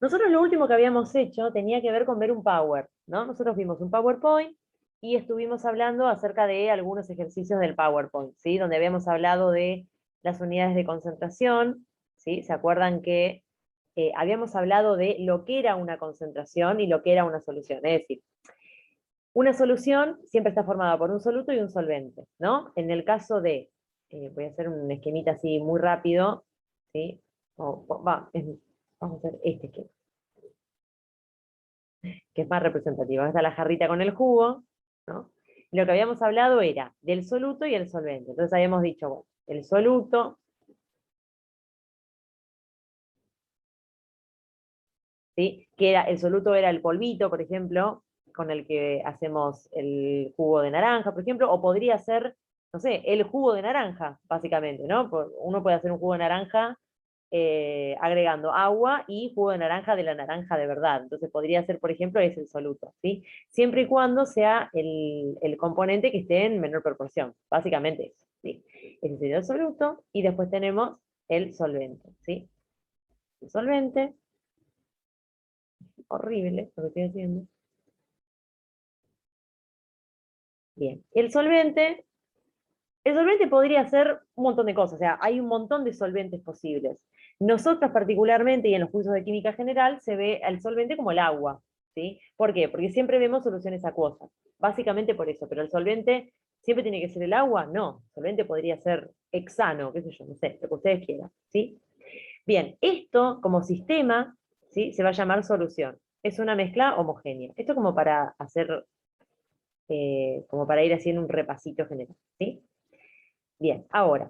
Nosotros lo último que habíamos hecho tenía que ver con ver un Power, ¿no? Nosotros vimos un PowerPoint y estuvimos hablando acerca de algunos ejercicios del PowerPoint, ¿sí? Donde habíamos hablado de las unidades de concentración, ¿sí? ¿Se acuerdan que habíamos hablado de lo que era una concentración y lo que era una solución? Es decir, una solución siempre está formada por un soluto y un solvente, ¿no? En el caso de, voy a hacer un esquemita así muy rápido, ¿sí? Vamos a hacer este esquema, que es más representativa. Está la jarrita con el jugo, ¿no? Y lo que habíamos hablado era del soluto y el solvente. Entonces habíamos dicho, bueno, el soluto, ¿sí? Que era, el soluto era el polvito, por ejemplo, con el que hacemos el jugo de naranja, por ejemplo, o podría ser, no sé, el jugo de naranja, básicamente, ¿no? Uno puede hacer un jugo de naranja agregando agua y jugo de naranja de la naranja de verdad. Entonces podría ser, por ejemplo, es el soluto, ¿sí? Siempre y cuando sea el componente que esté en menor proporción. Básicamente eso, ¿sí? Ese sería el soluto y después tenemos el solvente, ¿sí? El solvente, horrible lo que estoy haciendo. Bien, el solvente podría ser un montón de cosas, o sea, hay un montón de solventes posibles. Nosotros particularmente, y en los cursos de química general, se ve al solvente como el agua, ¿sí? ¿Por qué? Porque siempre vemos soluciones acuosas, básicamente por eso, pero el solvente siempre tiene que ser el agua, no, el solvente podría ser hexano, qué sé yo, no sé, lo que ustedes quieran, ¿sí? Bien, esto como sistema, ¿sí? Se va a llamar solución. Es una mezcla homogénea. Esto como para hacer, como para ir haciendo un repasito general, ¿sí? Bien, ahora,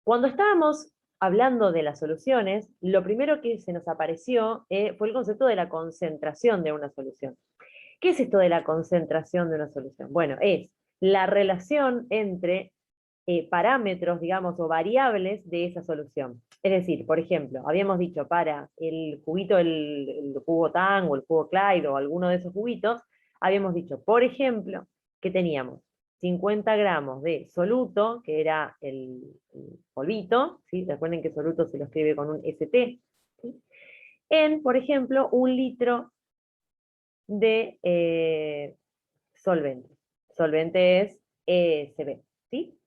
cuando estábamos hablando de las soluciones, lo primero que se nos apareció fue el concepto de la concentración de una solución. ¿Qué es esto de la concentración de una solución? Bueno, es la relación entre parámetros, digamos, o variables de esa solución. Es decir, por ejemplo, habíamos dicho para el juguito, el jugo Tang o el jugo Clyde o alguno de esos juguitos, habíamos dicho, por ejemplo, que teníamos 50 gramos de soluto, que era el polvito, ¿sí? Recuerden que soluto se lo escribe con un ST, ¿sí? En, por ejemplo, un litro de solvente. Solvente es ESB, ¿sí?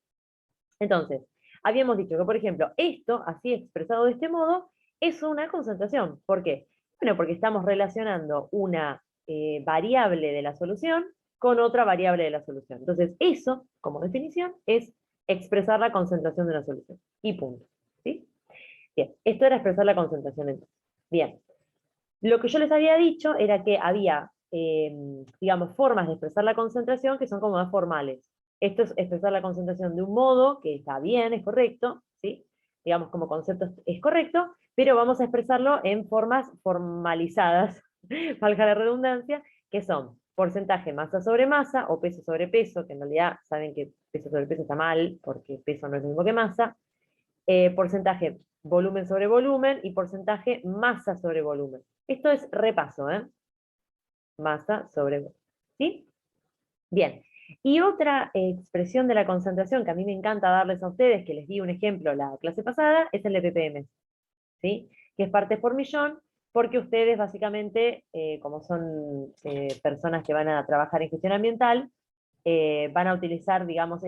Entonces, habíamos dicho que, por ejemplo, esto, así expresado de este modo, es una concentración. ¿Por qué? Bueno, porque estamos relacionando una variable de la solución con otra variable de la solución. Entonces, eso, como definición, es expresar la concentración de una solución. Y punto. ¿Sí? Bien, esto era expresar la concentración entonces. Bien, lo que yo les había dicho era que había, digamos, formas de expresar la concentración que son como más formales. Esto es expresar la concentración de un modo que está bien, es correcto, ¿sí? Digamos, como concepto es correcto, pero vamos a expresarlo en formas formalizadas, valga la redundancia, que son porcentaje masa sobre masa o peso sobre peso, que en realidad saben que peso sobre peso está mal, porque peso no es lo mismo que masa, porcentaje volumen sobre volumen y porcentaje masa sobre volumen. Esto es repaso, ¿eh? Masa sobre volumen. ¿Sí? Bien. Y otra expresión de la concentración que a mí me encanta darles a ustedes, que les di un ejemplo la clase pasada, es el de ppm, ¿sí? Que es partes por millón, porque ustedes básicamente, como son personas que van a trabajar en gestión ambiental, van a utilizar, digamos,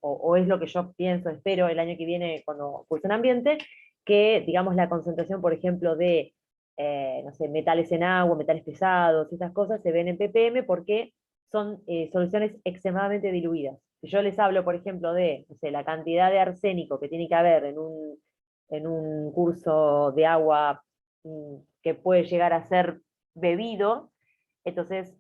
o es lo que yo pienso, espero el año que viene cuando cursen ambiente, que, digamos, la concentración, por ejemplo, de, no sé, metales en agua, metales pesados, esas cosas se ven en ppm porque son soluciones extremadamente diluidas. Si yo les hablo, por ejemplo, de, no sé, la cantidad de arsénico que tiene que haber en un curso de agua que puede llegar a ser bebido, entonces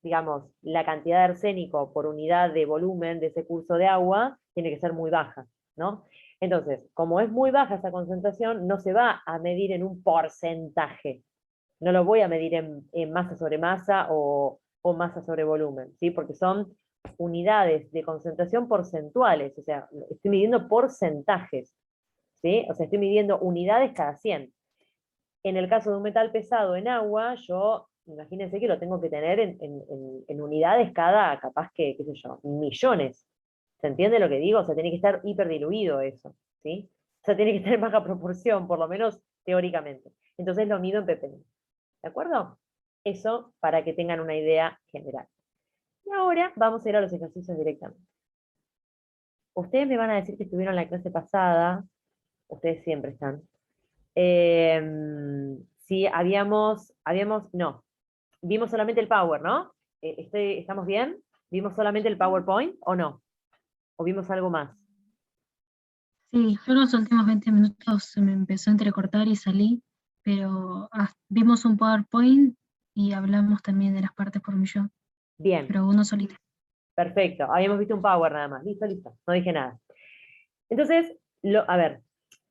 digamos, la cantidad de arsénico por unidad de volumen de ese curso de agua tiene que ser muy baja, ¿no? Entonces, como es muy baja esa concentración, no se va a medir en un porcentaje. No lo voy a medir en masa sobre masa o masa sobre volumen, ¿sí? Porque son unidades de concentración porcentuales, o sea, estoy midiendo porcentajes, ¿sí? O sea, estoy midiendo unidades cada 100. En el caso de un metal pesado en agua, yo, imagínense que lo tengo que tener en unidades cada, capaz que, qué sé yo, millones. ¿Se entiende lo que digo? O sea, tiene que estar hiperdiluido eso, ¿sí? O sea, tiene que tener baja proporción, por lo menos teóricamente. Entonces lo mido en ppm. ¿De acuerdo? Eso para que tengan una idea general. Y ahora vamos a ir a los ejercicios directamente. Ustedes me van a decir que estuvieron en la clase pasada, ustedes siempre están. Sí, no, vimos solamente el Power, ¿no? ¿Estamos bien? ¿Vimos solamente el PowerPoint o no? ¿O vimos algo más? Sí, yo los últimos 20 minutos se me empezó a entrecortar y salí, pero vimos un PowerPoint y hablamos también de las partes por millón, Bien, pero uno solito. perfecto. Habíamos visto un Power nada más. Listo, listo. No dije nada. Entonces, a ver,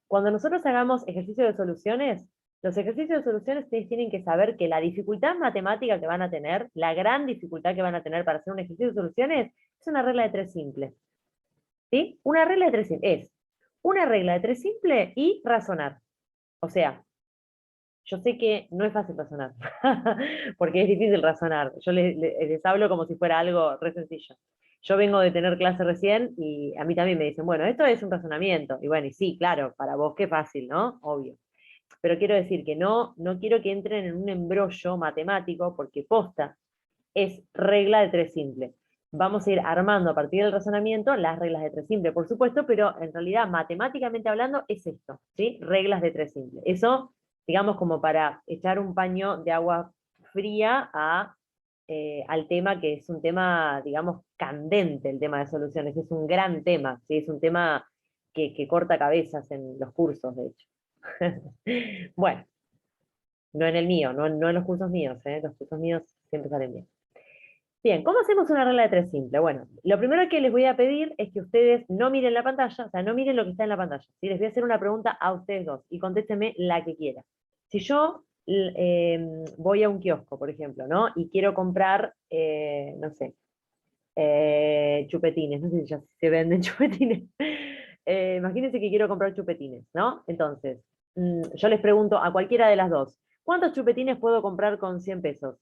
cuando nosotros hagamos ejercicios de soluciones, los ejercicios de soluciones ustedes tienen que saber que la dificultad matemática que van a tener, la gran dificultad que van a tener para hacer un ejercicio de soluciones, es una regla de tres simple. ¿Sí? Una regla de tres simple es una regla de tres simple y razonar. O sea, yo sé que no es fácil razonar, porque es difícil razonar. Yo les hablo como si fuera algo re sencillo. Yo vengo de tener clase recién y a mí también me dicen, bueno, esto es un razonamiento. Y bueno, y sí, claro, para vos qué fácil, ¿no? Obvio. Pero quiero decir que no quiero que entren en un embrollo matemático, porque posta es regla de tres simple. Vamos a ir armando a partir del razonamiento las reglas de tres simple, por supuesto, pero en realidad, matemáticamente hablando, es esto, ¿sí? Reglas de tres simple. Eso, digamos, como para echar un paño de agua fría al tema, que es un tema, digamos, candente, el tema de soluciones. Es un gran tema, ¿sí? Es un tema que corta cabezas en los cursos, de hecho. Bueno, no en el mío, no en los cursos míos, ¿eh? Los cursos míos siempre salen bien. Bien, ¿cómo hacemos una regla de tres simple? Bueno, lo primero que les voy a pedir es que ustedes no miren la pantalla, o sea, no miren lo que está en la pantalla. ¿Sí? Les voy a hacer una pregunta a ustedes dos y contéstenme la que quieran. Si yo voy a un kiosco, por ejemplo, ¿no? Y quiero comprar, no sé, chupetines, no sé si ya se venden chupetines. Imagínense que quiero comprar chupetines, ¿no? Entonces, yo les pregunto a cualquiera de las dos, ¿cuántos chupetines puedo comprar con 100 pesos?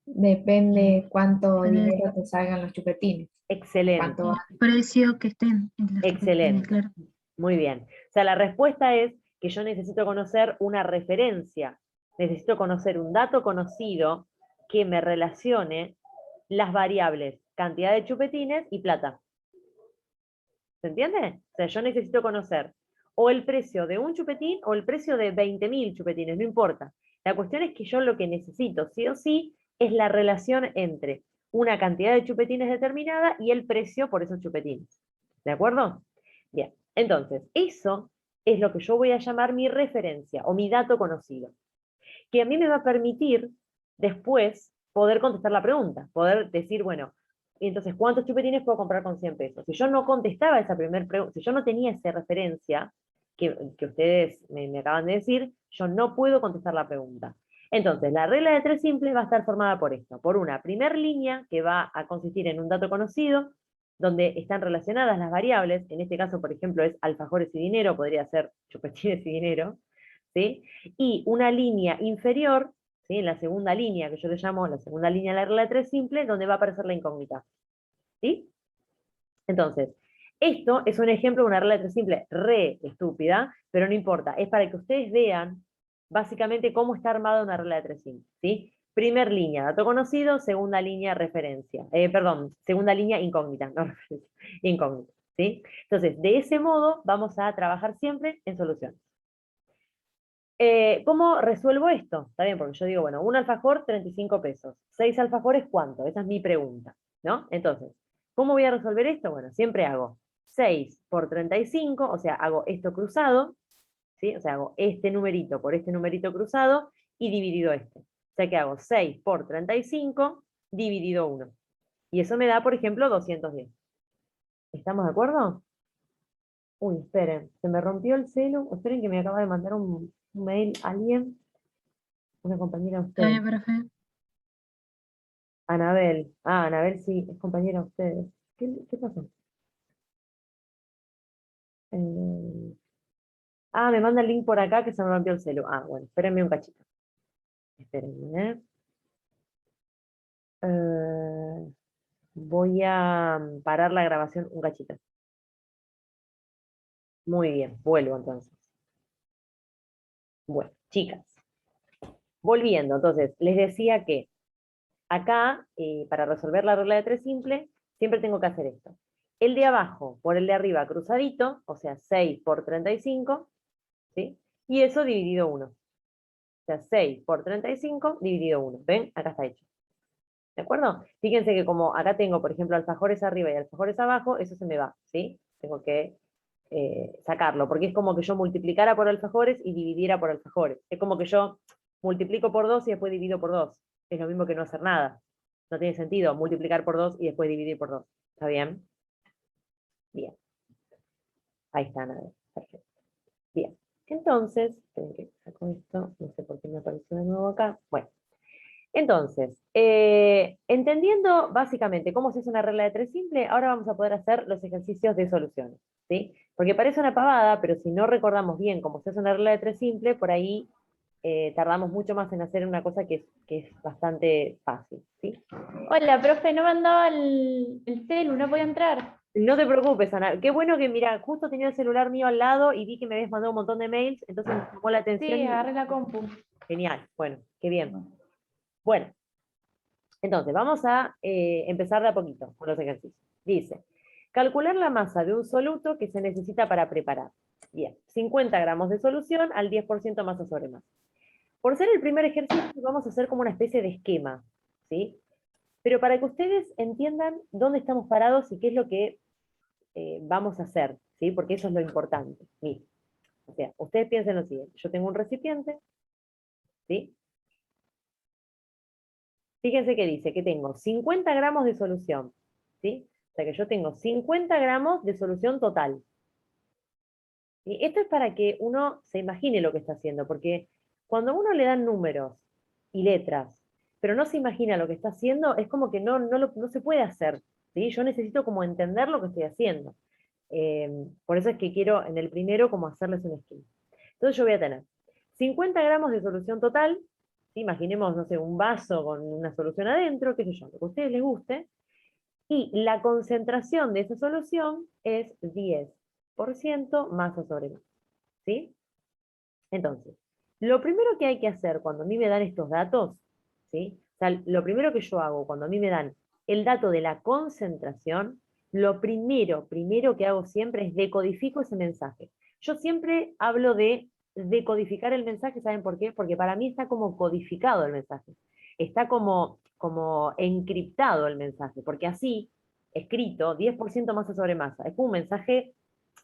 Depende cuánto En el dinero te salgan los chupetines. Excelente. ¿Cuánto el precio que estén en los chupetines, Excelente, claro. muy bien. O sea, la respuesta es que yo necesito conocer una referencia, necesito conocer un dato conocido que me relacione las variables cantidad de chupetines y plata. ¿Se entiende? O sea, yo necesito conocer o el precio de un chupetín o el precio de 20.000 chupetines, no importa. La cuestión es que yo lo que necesito, sí o sí, es la relación entre una cantidad de chupetines determinada y el precio por esos chupetines. ¿De acuerdo? Bien, entonces, eso es lo que yo voy a llamar mi referencia o mi dato conocido, que a mí me va a permitir después poder contestar la pregunta, poder decir, bueno, entonces, ¿cuántos chupetines puedo comprar con 100 pesos? Si yo no contestaba esa primera pregunta, si yo no tenía esa referencia que ustedes me acaban de decir, yo no puedo contestar la pregunta. Entonces, la regla de tres simples va a estar formada por esto, por una primer línea que va a consistir en un dato conocido, donde están relacionadas las variables, en este caso, por ejemplo, es alfajores y dinero, podría ser chupetines y dinero, ¿sí? Y una línea inferior, ¿sí? En la segunda línea, que yo le llamo la segunda línea de la regla de tres simple, donde va a aparecer la incógnita, ¿sí? Entonces, esto es un ejemplo de una regla de tres simple re estúpida, pero no importa, es para que ustedes vean básicamente cómo está armada una regla de tres simple, ¿sí? Primer línea, dato conocido, segunda línea, referencia. Perdón, segunda línea, incógnita, no referencia, incógnita, ¿sí? Entonces, de ese modo vamos a trabajar siempre en soluciones. ¿Cómo resuelvo esto? Está bien, porque yo digo, bueno, un alfajor, 35 pesos. 6 alfajores, ¿cuánto? Esa es mi pregunta, ¿no? Entonces, ¿cómo voy a resolver esto? Bueno, siempre hago 6 por 35, o sea, hago esto cruzado, ¿sí? O sea, hago este numerito por este numerito cruzado y dividido este. O sea que hago 6 por 35 dividido 1. Y eso me da, por ejemplo, 210. ¿Estamos de acuerdo? Uy, esperen, se me rompió el celu. Esperen que me acaba de mandar un mail alguien, una compañera de Está ustedes. bien, profe. Anabel. Ah, Anabel sí, es compañera de ustedes. ¿Qué pasó? Eh, me manda el link por acá que se me rompió el celu. Ah, bueno, espérenme un cachito. Espérenme, ¿eh? Voy a parar la grabación un cachito. Muy bien, vuelvo entonces. Bueno, chicas, volviendo, entonces, les decía que acá, para resolver la regla de 3 simple, siempre tengo que hacer esto. El de abajo por el de arriba cruzadito, o sea, 6 por 35, ¿sí? Y eso dividido 1. O sea, 6 por 35 dividido 1. ¿Ven? Acá está hecho. ¿De acuerdo? Fíjense que como acá tengo, por ejemplo, alfajores arriba y alfajores abajo, eso se me va, ¿sí? Tengo que sacarlo, porque es como que yo multiplicara por alfajores y dividiera por alfajores. Es como que yo multiplico por 2 y después divido por 2. Es lo mismo que no hacer nada. No tiene sentido multiplicar por 2 y después dividir por 2. ¿Está bien? Bien. Ahí está, nada. Perfecto. Bien. Entonces, tengo que sacar esto, no sé por qué me apareció de nuevo acá. Bueno. Entonces, entendiendo básicamente cómo se hace una regla de 3 simple, ahora vamos a poder hacer los ejercicios de soluciones, ¿sí? Porque parece una pavada, pero si no recordamos bien cómo se hace una regla de 3 simple, por ahí tardamos mucho más en hacer una cosa que es bastante fácil, ¿sí? Hola, profe, no me andaba el celu, no podía entrar. No te preocupes, Ana. Qué bueno que, mira, justo tenía el celular mío al lado y vi que me habías mandado un montón de mails, entonces me llamó la atención. Sí, agarré la compu. Genial, bueno, qué bien. Bueno, entonces, vamos a empezar de a poquito con los ejercicios. Dice, calcular la masa de un soluto que se necesita para preparar. Bien, 50 gramos de solución al 10% masa sobre masa. Por ser el primer ejercicio, vamos a hacer como una especie de esquema, ¿sí? Pero para que ustedes entiendan dónde estamos parados y qué es lo que vamos a hacer, ¿sí? Porque eso es lo importante. Miren, o sea, ustedes piensen lo siguiente. Yo tengo un recipiente, ¿sí? Fíjense que dice que tengo 50 gramos de solución, ¿sí? O sea que yo tengo 50 gramos de solución total. Y esto es para que uno se imagine lo que está haciendo, porque cuando a uno le dan números y letras, pero no se imagina lo que está haciendo, es como que no se puede hacer, ¿sí? Yo necesito como entender lo que estoy haciendo. Por eso es que quiero en el primero como hacerles un esquema. Entonces yo voy a tener 50 gramos de solución total, ¿sí? Imaginemos, no sé, un vaso con una solución adentro, qué sé yo, lo que a ustedes les guste, y la concentración de esa solución es 10% masa sobre masa, ¿sí? Entonces, lo primero que hay que hacer cuando a mí me dan estos datos, ¿sí? O sea, lo primero que yo hago cuando a mí me dan el dato de la concentración, lo primero que hago siempre es decodifico ese mensaje. Yo siempre hablo de decodificar el mensaje, ¿saben por qué? Porque para mí está como codificado el mensaje. Está como encriptado el mensaje, porque así, escrito, 10% masa sobre masa. Es como un mensaje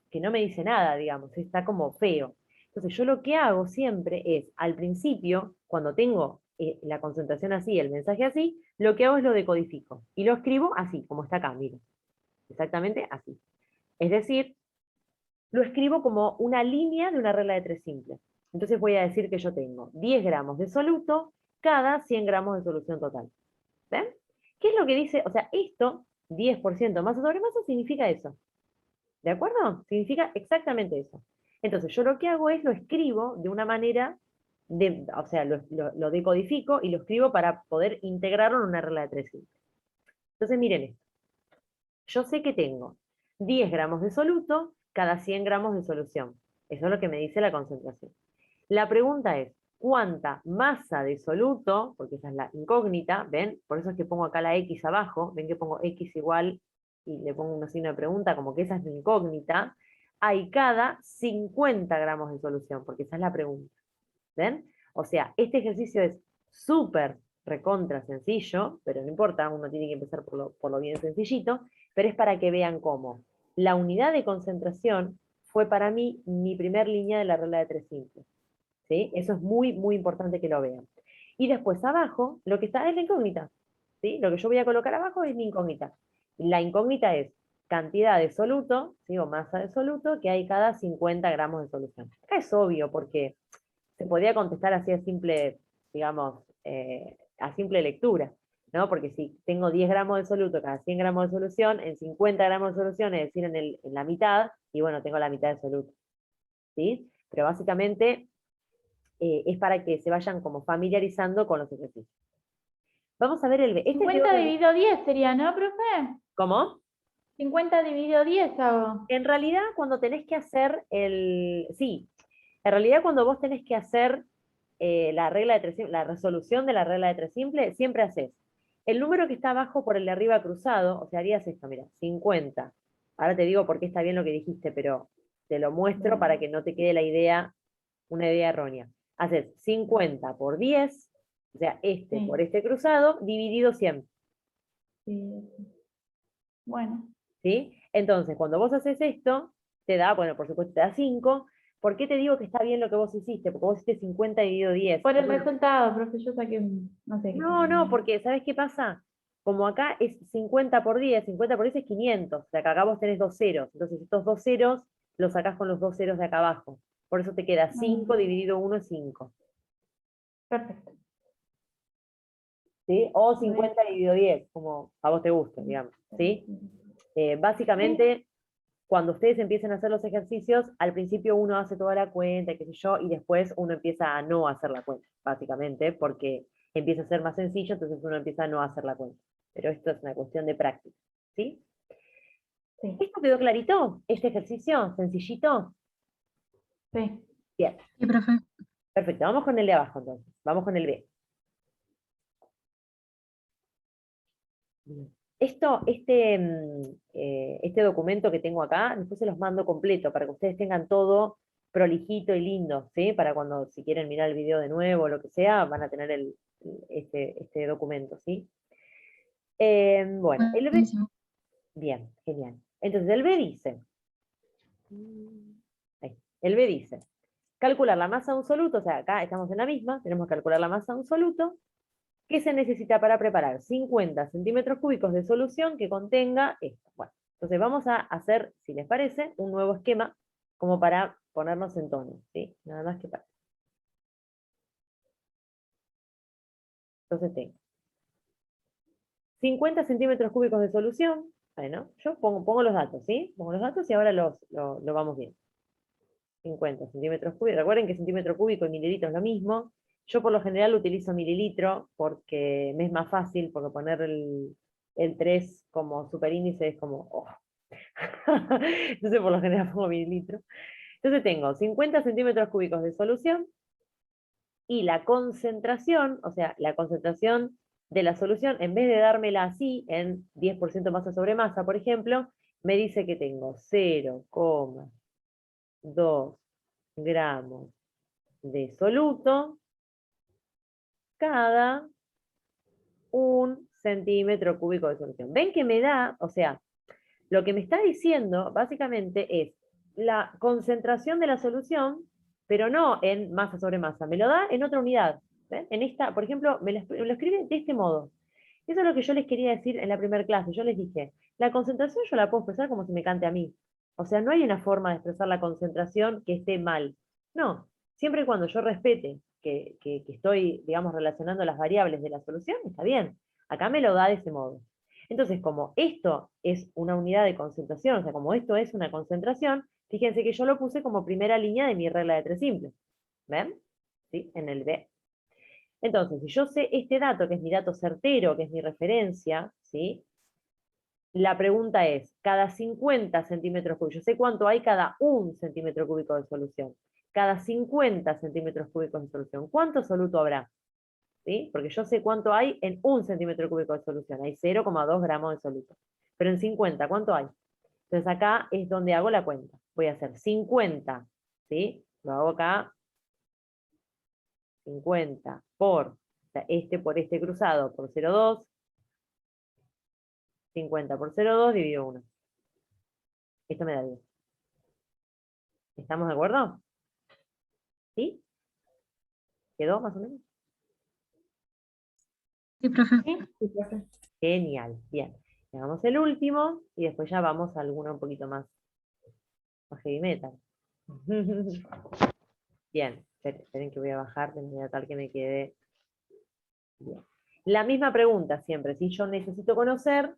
que no me dice nada, digamos, está como feo. Entonces yo lo que hago siempre es, al principio, cuando tengo la concentración así, el mensaje así, lo que hago es lo decodifico. Y lo escribo así, como está acá, miren. Exactamente así. Es decir, lo escribo como una línea de una regla de 3 simple. Entonces voy a decir que yo tengo 10 gramos de soluto cada 100 gramos de solución total. ¿Ven? ¿Qué es lo que dice? O sea, esto, 10% masa sobre masa, significa eso. ¿De acuerdo? Significa exactamente eso. Entonces, yo lo que hago es lo escribo de una manera, o sea, lo decodifico y lo escribo para poder integrarlo en una regla de 3 simple. Entonces, miren esto. Yo sé que tengo 10 gramos de soluto cada 100 gramos de solución. Eso es lo que me dice la concentración. La pregunta es, ¿cuánta masa de soluto, porque esa es la incógnita, ¿ven? Por eso es que pongo acá la X abajo, ven que pongo X igual y le pongo un signo de pregunta, como que esa es la incógnita, hay cada 50 gramos de solución, porque esa es la pregunta. ¿Ven? O sea, este ejercicio es súper recontra sencillo, pero no importa, uno tiene que empezar por lo bien sencillito, pero es para que vean cómo la unidad de concentración fue para mí mi primer línea de la regla de 3 simples. ¿Sí? Eso es muy, muy importante que lo vean. Y después abajo, lo que está es la incógnita. ¿Sí? Lo que yo voy a colocar abajo es mi incógnita. La incógnita es cantidad de soluto, ¿sí? O masa de soluto, que hay cada 50 gramos de solución. Acá es obvio porque se podía contestar así a simple, digamos, a simple lectura, ¿no? Porque si tengo 10 gramos de soluto cada 100 gramos de solución, en 50 gramos de solución, es decir, en la mitad, y bueno, tengo la mitad de soluto. ¿Sí? Pero básicamente es para que se vayan como familiarizando con los ejercicios. Vamos a ver el B. Este es de 50 orden- dividido 10 sería, ¿no, profe? ¿Cómo? 50 dividido 10 hago. En realidad, cuando tenés que hacer sí, en realidad cuando vos tenés que hacer la regla de tres simples, la resolución de la regla de tres simples, siempre haces el número que está abajo por el de arriba cruzado, o sea, harías esto, mira, 50. Ahora te digo por qué está bien lo que dijiste, pero te lo muestro para que no te quede una idea errónea. Haces 50 por 10, o sea, este Sí. por este cruzado, dividido 100. Sí. Bueno, ¿Sí? Entonces, cuando vos haces esto, te da, bueno, por supuesto te da 5. ¿Por qué te digo que está bien lo que vos hiciste? Porque vos hiciste 50 dividido 10. por el Bueno, resultado, profe, yo saqué no sé qué. no, porque ¿sabes qué pasa? Como acá es 50 por 10, 50 por 10 es 500. O sea, que acá vos tenés dos ceros. Entonces, estos dos ceros los sacás con los dos ceros de acá abajo. Por eso te queda 5 dividido 1 es 5. Perfecto. ¿Sí? O 50 dividido 10, como a vos te guste, digamos. ¿Sí? Básicamente, cuando ustedes empiecen a hacer los ejercicios, al principio uno hace toda la cuenta, qué sé yo, y después uno empieza a no hacer la cuenta, básicamente, porque empieza a ser más sencillo, entonces uno empieza a no hacer la cuenta. Pero esto es una cuestión de práctica, ¿sí? Sí. ¿Esto quedó clarito? ¿Este ejercicio? ¿Sencillito? Sí. Bien, Sí, profe. perfecto. Vamos con el de abajo entonces. Vamos con el B. Bien. Este documento que tengo acá, después se los mando completo para que ustedes tengan todo prolijito y lindo, ¿sí? Para cuando, si quieren mirar el video de nuevo o lo que sea, van a tener este documento, ¿sí? Bueno, el B, Buenísimo. bien, genial. Entonces, el B dice, ahí, el B dice, calcular la masa absoluta, o sea, acá estamos en la misma, tenemos que calcular la masa absoluta. ¿Qué se necesita para preparar? 50 centímetros cúbicos de solución que contenga esto. Bueno, entonces vamos a hacer, si les parece, un nuevo esquema como para ponernos en tono, ¿sí? Nada más que para. Entonces tengo 50 centímetros cúbicos de solución. Bueno, yo pongo los datos, ¿sí? Pongo los datos y ahora lo vamos viendo. 50 centímetros cúbicos. Recuerden que centímetro cúbico y mililitro es lo mismo. Yo por lo general utilizo mililitro porque me es más fácil, porque poner el 3 como superíndice es como... oh. Entonces por lo general pongo mililitro. Entonces tengo 50 centímetros cúbicos de solución y la concentración, o sea, la concentración de la solución, en vez de dármela así, en 10% masa sobre masa, por ejemplo, me dice que tengo 0,2 gramos de soluto cada 1 centímetro cúbico de solución. ¿Ven que me da, o sea, lo que me está diciendo básicamente es la concentración de la solución, pero no en masa sobre masa, me lo da en otra unidad. ¿Ven? En esta, por ejemplo, lo escribe de este modo. Eso es lo que yo les quería decir en la primera clase. Yo les dije, la concentración yo la puedo expresar como si me cante a mí. O sea, no hay una forma de expresar la concentración que esté mal. No, siempre y cuando yo respete que estoy, digamos, relacionando las variables de la solución, está bien. Acá me lo da de ese modo. Entonces, como esto es una unidad de concentración, o sea, como esto es una concentración, fíjense que yo lo puse como primera línea de mi regla de tres simples. ¿Ven? ¿Sí? En el B. Entonces, si yo sé este dato, que es mi dato certero, que es mi referencia, ¿sí? La pregunta es, cada 50 centímetros cúbicos, yo sé cuánto hay cada 1 centímetro cúbico de solución. Cada 50 centímetros cúbicos de solución, ¿cuánto soluto habrá? ¿Sí? Porque yo sé cuánto hay en 1 centímetro cúbico de solución. Hay 0,2 gramos de soluto. Pero en 50, ¿cuánto hay? Entonces acá es donde hago la cuenta. Voy a hacer 50, ¿sí? Lo hago acá, 50 o sea, este por este cruzado por 0,2, 50 por 0,2 dividido 1. Esto me da 10. ¿Estamos de acuerdo? ¿Sí? ¿Quedó más o menos? Sí, profe. ¿Sí? Sí, profe. Genial, bien. Hagamos el último y después ya vamos a alguno un poquito más heavy metal. Bien, esperen que voy a bajar de manera tal que me quede bien. La misma pregunta siempre, si yo necesito conocer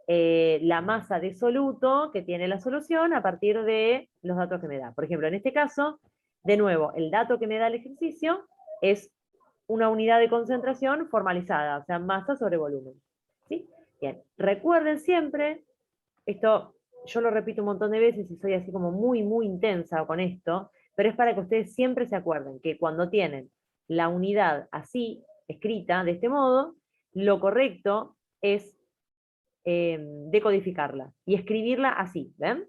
la masa de soluto que tiene la solución a partir de los datos que me da. Por ejemplo, en este caso, de nuevo, el dato que me da el ejercicio es una unidad de concentración formalizada, o sea, masa sobre volumen. ¿Sí? Bien, recuerden siempre, esto yo lo repito un montón de veces y soy así como muy, muy intensa con esto, pero es para que ustedes siempre se acuerden que cuando tienen la unidad así, escrita de este modo, lo correcto es decodificarla y escribirla así, ¿ven?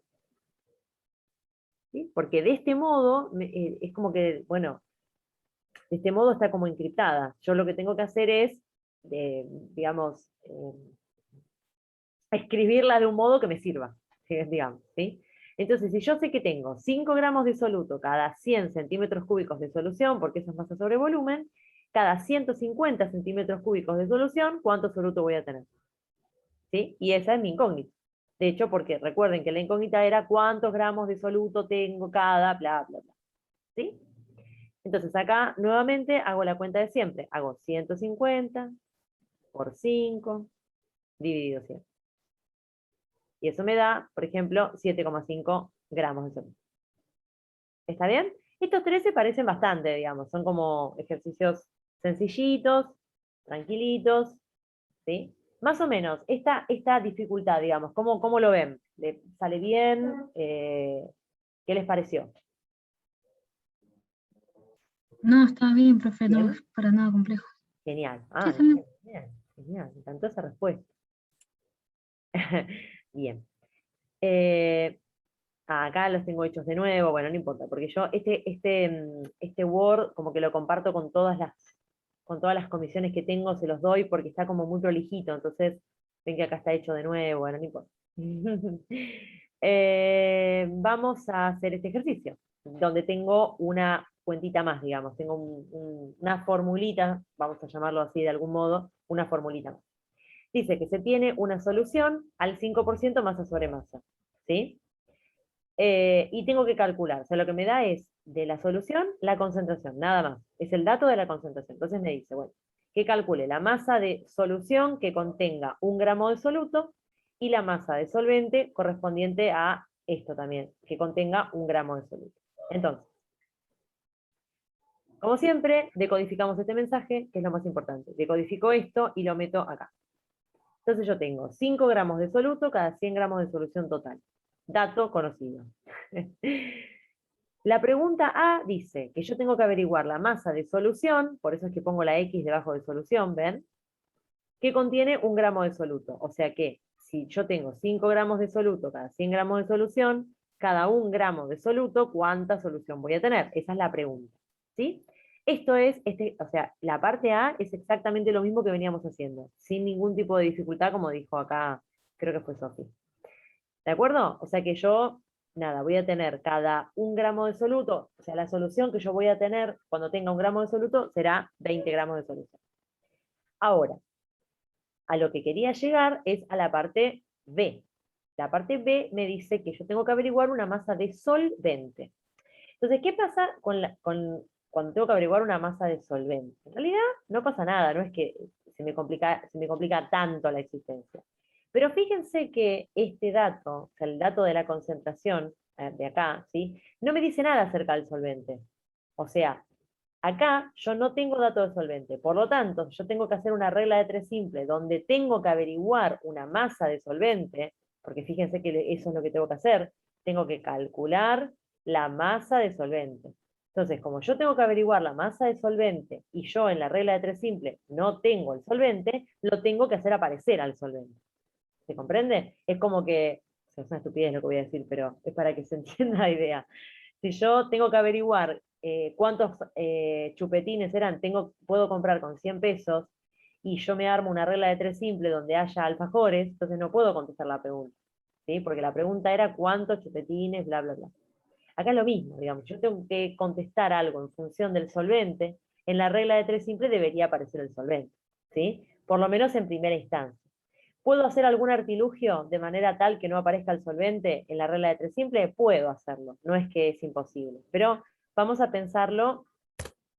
¿Sí? Porque de este modo es como que, bueno, de este modo está como encriptada. Yo lo que tengo que hacer es, digamos, escribirla de un modo que me sirva, digamos, ¿sí? Entonces, si yo sé que tengo 5 gramos de soluto cada 100 centímetros cúbicos de solución, porque eso es masa sobre volumen, cada 150 centímetros cúbicos de solución, ¿cuánto soluto voy a tener? ¿Sí? Y esa es mi incógnita. De hecho, porque recuerden que la incógnita era cuántos gramos de soluto tengo cada, bla, bla, bla. ¿Sí? Entonces acá nuevamente hago la cuenta de siempre. Hago 150 por 5 dividido 100. Y eso me da, por ejemplo, 7,5 gramos de soluto. ¿Está bien? Estos tres se parecen bastante, digamos. Son como ejercicios sencillitos, tranquilitos, ¿sí? Más o menos, esta dificultad, digamos, ¿cómo lo ven? ¿Sale bien? ¿Qué les pareció? No, está bien, profe, no ¿Bien? es para nada complejo. Genial. Sí, está bien. Genial, genial. Me encantó esa respuesta. Bien. Acá los tengo hechos de nuevo, bueno, no importa, porque yo este Word como que lo comparto con todas las comisiones que tengo, se los doy porque está como muy prolijito, entonces ven que acá está hecho de nuevo, bueno, no importa. Vamos a hacer este ejercicio, donde tengo una cuentita más, digamos, tengo una formulita, vamos a llamarlo así de algún modo, una formulita más. Dice que se tiene una solución al 5% masa sobre masa, ¿sí? Y tengo que calcular, o sea, lo que me da es de la solución la concentración, nada más, es el dato de la concentración. Entonces me dice, bueno, que calcule la masa de solución que contenga 1 gramo de soluto y la masa de solvente correspondiente a esto también, que contenga 1 gramo de soluto. Entonces, como siempre, decodificamos este mensaje, que es lo más importante. Decodifico esto y lo meto acá. Entonces yo tengo 5 gramos de soluto cada 100 gramos de solución total. Dato conocido. La pregunta A dice que yo tengo que averiguar la masa de solución, por eso es que pongo la X debajo de solución, ¿ven? Que contiene 1 gramo de soluto. O sea que si yo tengo 5 gramos de soluto cada 100 gramos de solución, cada 1 gramo de soluto, ¿cuánta solución voy a tener? Esa es la pregunta. ¿Sí? Esto es, o sea, la parte A es exactamente lo mismo que veníamos haciendo, sin ningún tipo de dificultad, como dijo acá, creo que fue Sofi. ¿De acuerdo? O sea que yo, nada, voy a tener cada 1 gramo de soluto, o sea, la solución que yo voy a tener cuando tenga 1 gramo de soluto será 20 gramos de solución. Ahora, a lo que quería llegar es a la parte B. La parte B me dice que yo tengo que averiguar una masa de solvente. Entonces, ¿qué pasa cuando tengo que averiguar una masa de solvente? En realidad no pasa nada, no es que se me complica tanto la existencia. Pero fíjense que este dato, o sea, el dato de la concentración de acá, ¿sí? No me dice nada acerca del solvente. O sea, acá yo no tengo dato de solvente, por lo tanto, yo tengo que hacer una regla de 3 simple, donde tengo que averiguar una masa de solvente, porque fíjense que eso es lo que tengo que hacer, tengo que calcular la masa de solvente. Entonces, como yo tengo que averiguar la masa de solvente y yo en la regla de 3 simple no tengo el solvente, lo tengo que hacer aparecer al solvente. ¿Se comprende? Es como que, o sea, es una estupidez lo que voy a decir, pero es para que se entienda la idea. Si yo tengo que averiguar cuántos chupetines eran, puedo comprar con 100 pesos, y yo me armo una regla de 3 simple donde haya alfajores, entonces no puedo contestar la pregunta, ¿sí? Porque la pregunta era cuántos chupetines, bla, bla, bla. Acá es lo mismo, digamos, yo tengo que contestar algo en función del solvente, en la regla de 3 simple debería aparecer el solvente, ¿sí? Por lo menos en primera instancia. ¿Puedo hacer algún artilugio de manera tal que no aparezca el solvente en la regla de 3 simple? Puedo hacerlo, no es que es imposible, pero vamos a pensarlo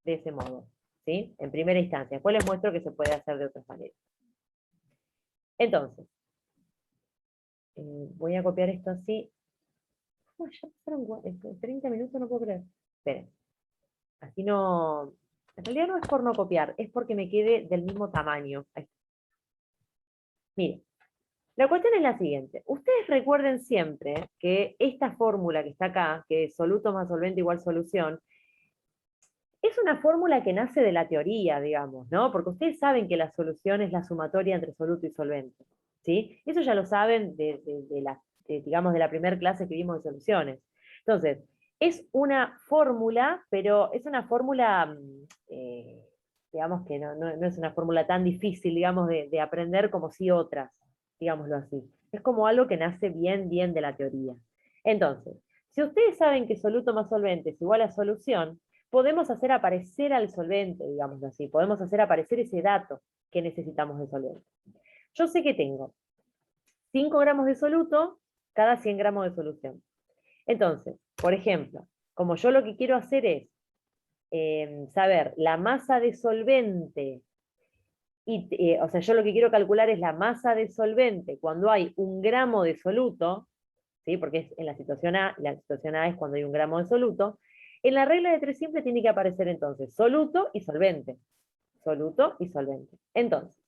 de ese modo, ¿sí? En primera instancia. Después les muestro que se puede hacer de otras maneras. Entonces, voy a copiar esto así. Ya pasaron 30 minutos, no puedo creer. Esperen. Así no... En realidad no es por no copiar, es porque me quede del mismo tamaño. Ahí está. Miren. La cuestión es la siguiente. Ustedes recuerden siempre que esta fórmula que está acá, que es soluto más solvente igual solución, es una fórmula que nace de la teoría, digamos, ¿no? Porque ustedes saben que la solución es la sumatoria entre soluto y solvente, ¿sí? Eso ya lo saben digamos, de la primera clase que vimos de soluciones. Entonces, es una fórmula, pero es una fórmula, digamos que no es una fórmula tan difícil, digamos, de aprender como si otras, digámoslo así. Es como algo que nace bien de la teoría. Entonces, si ustedes saben que soluto más solvente es igual a solución, podemos hacer aparecer al solvente, digámoslo así, podemos hacer aparecer ese dato que necesitamos de solvente. Yo sé que tengo 5 gramos de soluto cada 100 gramos de solución. Entonces, por ejemplo, como yo lo que quiero hacer es saber la masa de solvente, o sea, yo lo que quiero calcular es la masa de solvente cuando hay 1 gramo de soluto, ¿sí? Porque es en la situación A, la situación A es cuando hay 1 gramo de soluto. En la regla de 3 simple tiene que aparecer entonces soluto y solvente. Soluto y solvente. Entonces,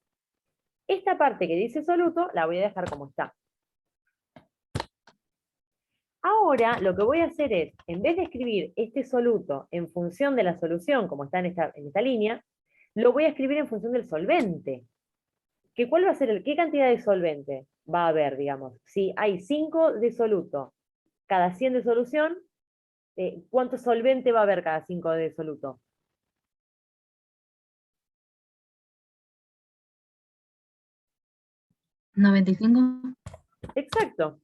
esta parte que dice soluto la voy a dejar como está. Ahora lo que voy a hacer es, en vez de escribir este soluto en función de la solución, como está en esta línea, lo voy a escribir en función del solvente. ¿Cuál va a ser qué cantidad de solvente va a haber, digamos? Si hay 5 de soluto cada 100 de solución, ¿cuánto solvente va a haber cada 5 de soluto? ¿95? Exacto.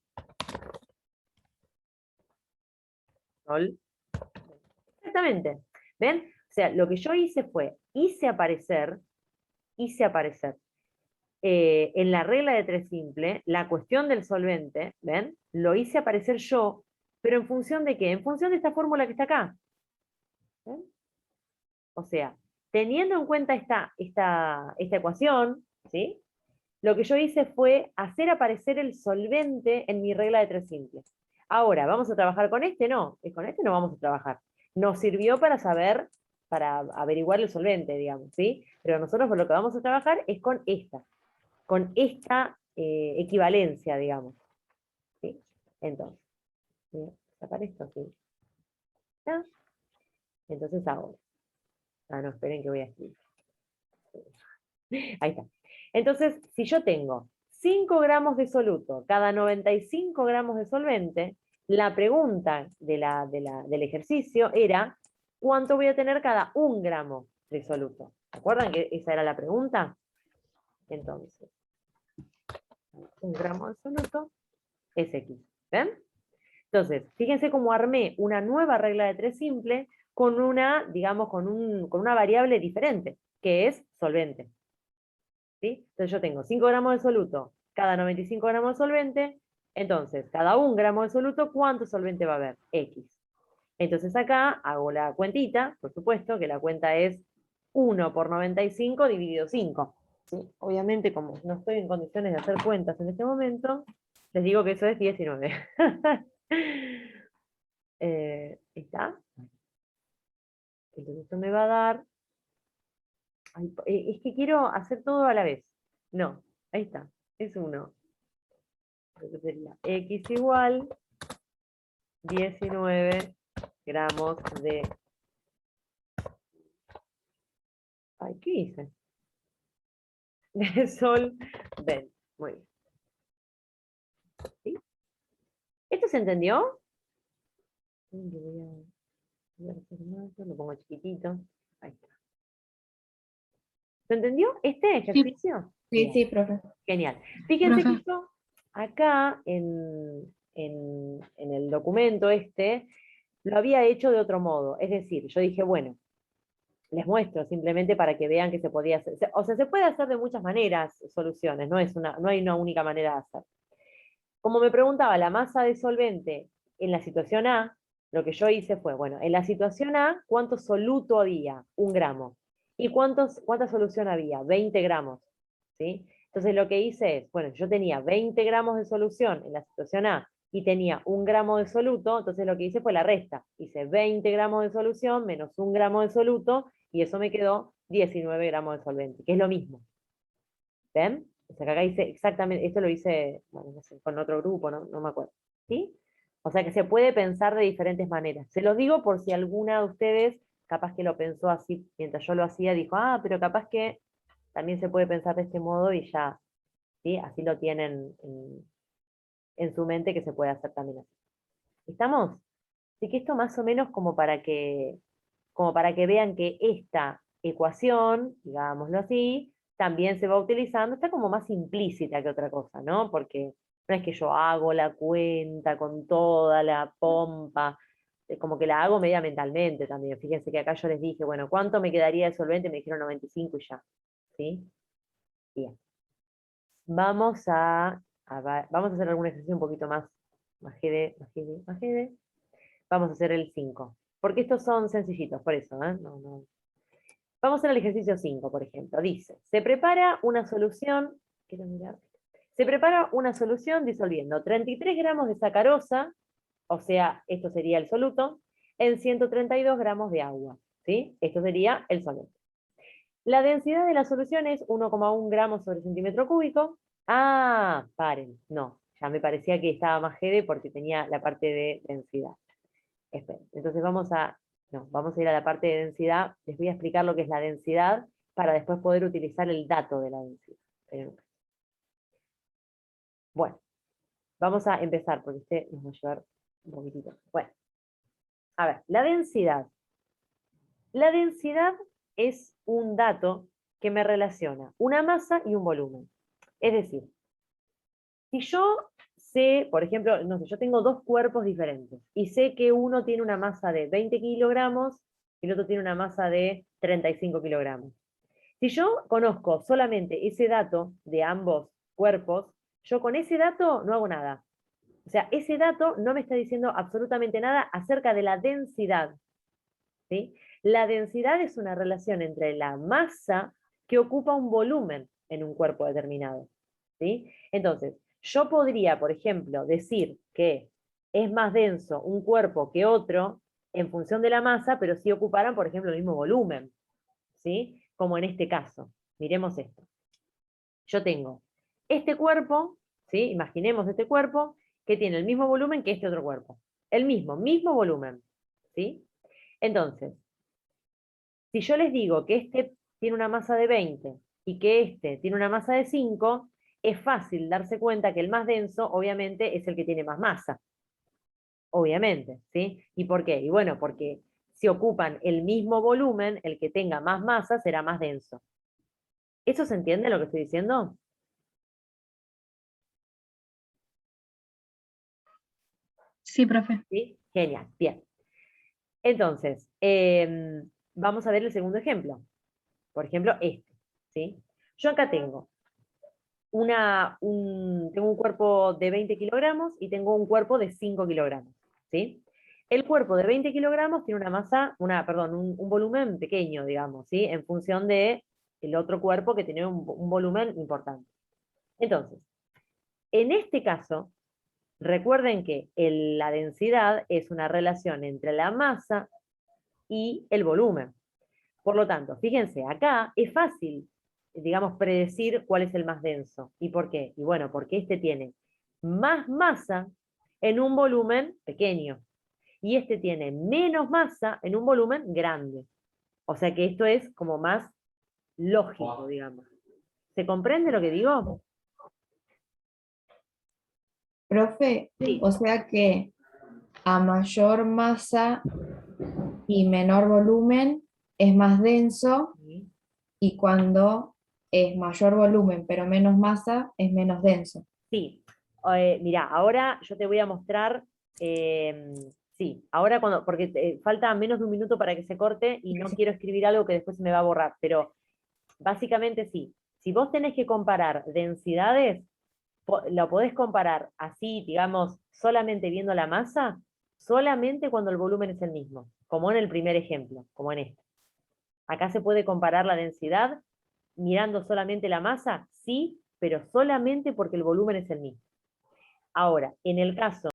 Exactamente. ¿Ven? O sea, lo que yo hice fue, hice aparecer en la regla de 3 simple, la cuestión del solvente, ¿ven? Lo hice aparecer yo, pero ¿en función de qué? En función de esta fórmula que está acá. ¿Ven? O sea, teniendo en cuenta esta ecuación, ¿sí? Lo que yo hice fue hacer aparecer el solvente en mi regla de 3 simples. Ahora, ¿vamos a trabajar con este? No, con este no vamos a trabajar. Nos sirvió para saber, para averiguar el solvente, digamos, ¿sí? Pero nosotros por lo que vamos a trabajar es con esta equivalencia, digamos. ¿Sí? Entonces, voy a sacar esto así. ¿Ya? Entonces ahora. Ah, no, esperen que voy a escribir. Ahí está. Entonces, si yo tengo 5 gramos de soluto cada 95 gramos de solvente, la pregunta del ejercicio era, ¿cuánto voy a tener cada 1 gramo de soluto? ¿Se acuerdan que esa era la pregunta? Entonces, 1 gramo de soluto es X. ¿Ven? Entonces, fíjense cómo armé una nueva regla de 3 simple con una, digamos, con una variable diferente, que es solvente. ¿Sí? Entonces yo tengo 5 gramos de soluto cada 95 gramos de solvente, entonces cada 1 gramo de soluto, ¿cuánto solvente va a haber? X. Entonces acá hago la cuentita, por supuesto, que la cuenta es 1 por 95 dividido 5. ¿Sí? Obviamente, como no estoy en condiciones de hacer cuentas en este momento, les digo que eso es 19. ¿Está? Entonces esto me va a dar... Ay, es que quiero hacer todo a la vez. No, ahí está, es 1. Entonces sería X igual 19 gramos de... Ay, ¿qué hice? De solvente. Muy bien. ¿Sí? ¿Esto se entendió? Voy a hacer más, lo pongo chiquitito. Ahí está. ¿Se entendió este ejercicio? Sí, Bien. sí, profe. Genial. Fíjense Profe. que yo acá en el documento lo había hecho de otro modo. Es decir, yo dije, bueno, les muestro simplemente para que vean que se podía hacer. O sea, se puede hacer de muchas maneras soluciones, no hay una única manera de hacer. Como me preguntaba la masa de solvente en la situación A, lo que yo hice fue, bueno, en la situación A, ¿cuánto soluto había? 1 gramo. ¿Y cuánta solución había? 20 gramos. ¿Sí? Entonces lo que hice es, bueno, yo tenía 20 gramos de solución en la situación A y tenía 1 gramo de soluto, entonces lo que hice fue la resta. Hice 20 gramos de solución menos 1 gramo de soluto y eso me quedó 19 gramos de solvente, que es lo mismo. ¿Ven? O sea, que acá hice exactamente, esto lo hice, bueno, no sé, con otro grupo, no me acuerdo. ¿Sí? O sea que se puede pensar de diferentes maneras. Se los digo por si alguna de ustedes, capaz que lo pensó así mientras yo lo hacía, dijo, ah, pero capaz que también se puede pensar de este modo y ya, ¿sí? Así lo tienen en su mente que se puede hacer también así. ¿Estamos? Así que esto más o menos como para que vean que esta ecuación, digámoslo así, también se va utilizando, está como más implícita que otra cosa, ¿no? Porque no es que yo hago la cuenta con toda la pompa, como que la hago media mentalmente también. Fíjense que acá yo les dije, bueno, ¿cuánto me quedaría de solvente? Me dijeron 95 y ya. ¿Sí? Bien. Vamos vamos a hacer algún ejercicio un poquito más GD. Vamos a hacer el 5. Porque estos son sencillitos, por eso, ¿eh? No. Vamos a hacer el ejercicio 5, por ejemplo. Dice, se prepara una solución, quiero mirar. Se prepara una solución disolviendo 33 gramos de sacarosa, o sea, esto sería el soluto, en 132 gramos de agua. ¿Sí? Esto sería el solvente. La densidad de la solución es 1,1 gramos sobre centímetro cúbico. Ah, paren, no, ya me parecía que estaba más GD porque tenía la parte de densidad. Esperen, entonces vamos a ir a la parte de densidad. Les voy a explicar lo que es la densidad para después poder utilizar el dato de la densidad. Bueno, vamos a empezar porque este nos va a llevar un poquitito. Bueno, a ver, la densidad. La densidad es un dato que me relaciona una masa y un volumen. Es decir, si yo sé, por ejemplo, no sé, yo tengo dos cuerpos diferentes y sé que uno tiene una masa de 20 kilogramos y el otro tiene una masa de 35 kilogramos. Si yo conozco solamente ese dato de ambos cuerpos, yo con ese dato no hago nada. O sea, ese dato no me está diciendo absolutamente nada acerca de la densidad. ¿Sí? La densidad es una relación entre la masa que ocupa un volumen en un cuerpo determinado. ¿Sí? Entonces, yo podría, por ejemplo, decir que es más denso un cuerpo que otro en función de la masa, pero si ocuparan, por ejemplo, el mismo volumen. ¿Sí? Como en este caso. Miremos esto. Yo tengo este cuerpo, ¿sí? Imaginemos este cuerpo que tiene el mismo volumen que este otro cuerpo. El mismo volumen. ¿Sí? Entonces, si yo les digo que este tiene una masa de 20 y que este tiene una masa de 5, es fácil darse cuenta que el más denso, obviamente, es el que tiene más masa. Obviamente, ¿sí? ¿Y por qué? Y bueno, porque si ocupan el mismo volumen, el que tenga más masa será más denso. ¿Eso se entiende lo que estoy diciendo? Sí, profe. ¿Sí? Genial, bien. Entonces, vamos a ver el segundo ejemplo. Por ejemplo, este, ¿sí? Yo acá tengo tengo un cuerpo de 20 kilogramos y tengo un cuerpo de 5 kilogramos, ¿sí? El cuerpo de 20 kilogramos tiene una masa, un volumen pequeño, digamos, ¿sí? En función de el otro cuerpo que tiene un volumen importante. Entonces, en este caso, recuerden que la densidad es una relación entre la masa y el volumen. Por lo tanto, fíjense, acá es fácil, digamos, predecir cuál es el más denso. ¿Y por qué? Y bueno, porque este tiene más masa en un volumen pequeño. Y este tiene menos masa en un volumen grande. O sea que esto es como más lógico, digamos. ¿Se comprende lo que digo? Profe, Sí. o sea que a mayor masa y menor volumen es más denso, Sí. y cuando es mayor volumen pero menos masa es menos denso. Sí, mira, ahora yo te voy a mostrar, sí, ahora porque falta menos de un minuto para que se corte y no quiero escribir algo que después se me va a borrar, pero básicamente sí. Si vos tenés que comparar densidades, lo podés comparar así, digamos, solamente viendo la masa, solamente cuando el volumen es el mismo, como en el primer ejemplo, como en este. Acá se puede comparar la densidad mirando solamente la masa, sí, pero solamente porque el volumen es el mismo. Ahora, en el caso